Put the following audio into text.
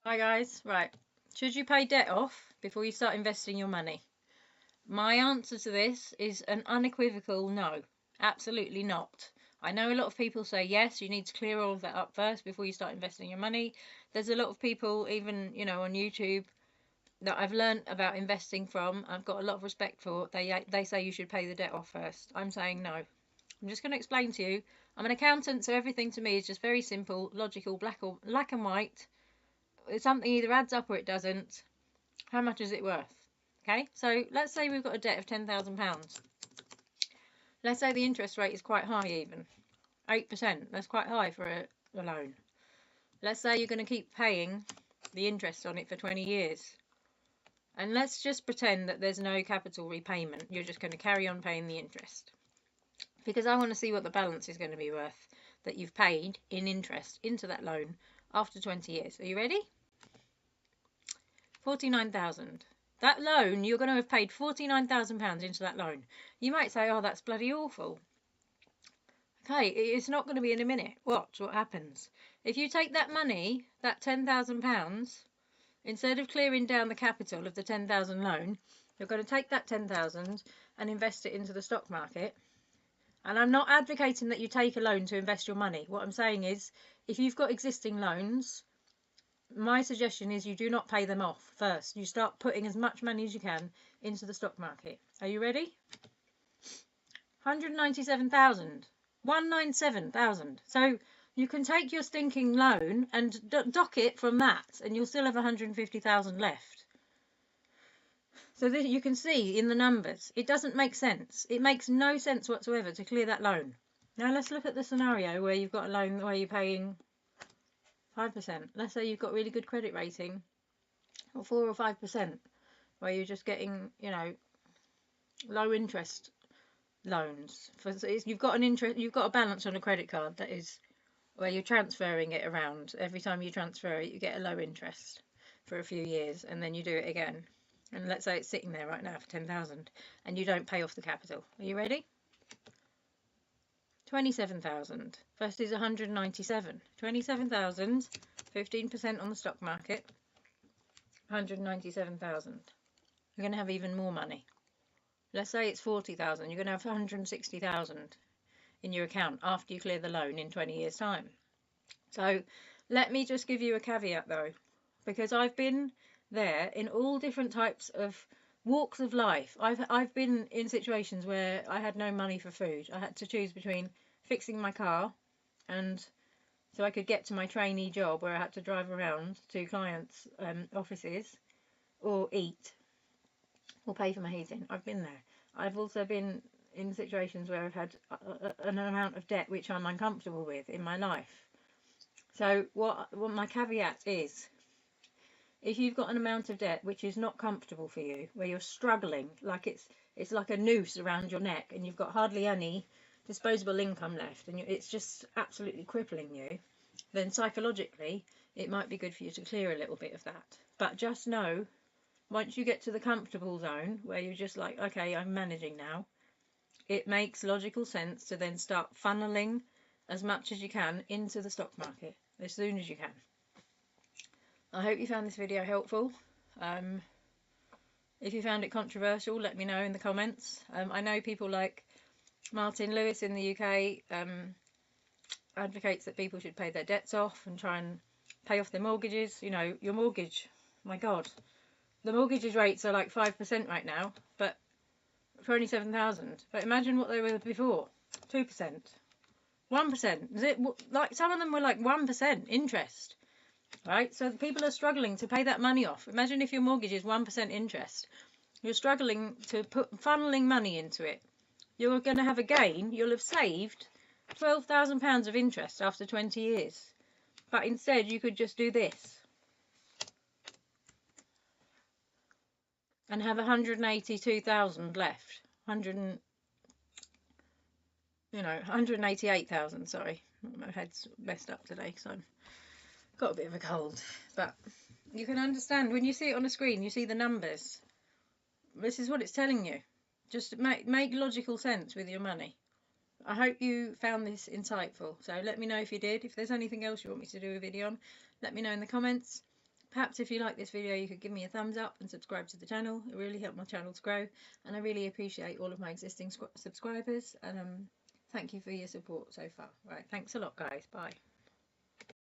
Hi guys, right. Should you pay debt off before you start investing your money? My answer to this is an unequivocal no. Absolutely not. I know a lot of people say yes, you need to clear all of that up first before you start investing your money. There's a lot of people, even, on YouTube that I've learned about investing from, I've got a lot of respect for. They say you should pay the debt off first. I'm saying no. I'm just going to explain to you. I'm an accountant, so everything to me is just very simple, logical, black and white. Something either adds up or it doesn't. How much is it worth? Okay, so let's say we've got a debt of £10,000. Let's say the interest rate is quite high, even 8%. That's quite high for a loan. Let's say you're going to keep paying the interest on it for 20 years. And let's just pretend that there's no capital repayment. You're just going to carry on paying the interest. Because I want to see what the balance is going to be worth that you've paid in interest into that loan after 20 years. Are you ready? 49,000. That loan, you're going to have paid £49,000 into that loan. You might say, oh, that's bloody awful. Okay, it's not going to be in a minute. Watch what happens. If you take that money, that £10,000, instead of clearing down the capital of the 10,000 loan, you're going to take that 10,000 and invest it into the stock market. And I'm not advocating that you take a loan to invest your money. What I'm saying is, if you've got existing loans, my suggestion is you do not pay them off first. You start putting as much money as you can into the stock market. Are you ready? 197,000. 197,000. So you can take your stinking loan and dock it from that, and you'll still have 150,000 left. So that you can see in the numbers, it doesn't make sense. It makes no sense whatsoever to clear that loan. Now let's look at the scenario where you've got a loan where you're paying 5%. Let's say you've got really good credit rating, or 4 or 5%, where you're just getting, low interest loans. You've got a balance on a credit card that is where you're transferring it around. Every time you transfer it, you get a low interest for a few years, and then you do it again. And let's say it's sitting there right now for 10,000, and you don't pay off the capital. Are you ready? 27,000. First is 197. 27,000, 15% on the stock market, 197,000. You're going to have even more money. Let's say it's 40,000. You're going to have 160,000 in your account after you clear the loan in 20 years' time. So let me just give you a caveat though, because I've been there in all different types of walks of life. I've been in situations where I had no money for food. I had to choose between fixing my car, and so I could get to my trainee job where I had to drive around to clients' offices, or eat, or pay for my heating. I've been there. I've also been in situations where I've had an amount of debt which I'm uncomfortable with in my life. So what my caveat is, if you've got an amount of debt which is not comfortable for you, where you're struggling, like it's like a noose around your neck, and you've got hardly any disposable income left, and it's just absolutely crippling you, then psychologically it might be good for you to clear a little bit of that. But just know, once you get to the comfortable zone where you're just like, okay, I'm managing now, it makes logical sense to then start funneling as much as you can into the stock market as soon as you can. I hope you found this video helpful. If you found it controversial, let me know in the comments. I know people like Martin Lewis in the UK advocates that people should pay their debts off and try and pay off their mortgages. Your mortgage, my God, the mortgages rates are like 5% right now, but 27,000. But imagine what they were before. 2%, 1%. Is it like some of them were like 1% interest? Right, so people are struggling to pay that money off. Imagine if your mortgage is 1% interest. You're struggling to funneling money into it. You're going to have a gain. You'll have saved £12,000 of interest after 20 years. But instead, you could just do this and have 182,000 left. 188,000. Sorry, my head's messed up today, so I've got a bit of a cold. But you can understand when you see it on a screen. You see the numbers. This is what it's telling you. Just make logical sense with your money. I hope you found this insightful. So let me know if you did. If there's anything else you want me to do a video on, let me know in the comments. Perhaps if you like this video, you could give me a thumbs up and subscribe to the channel. It really helped my channel to grow, and I really appreciate all of my existing subscribers, and thank you for your support so far. Right, thanks a lot, guys. Bye.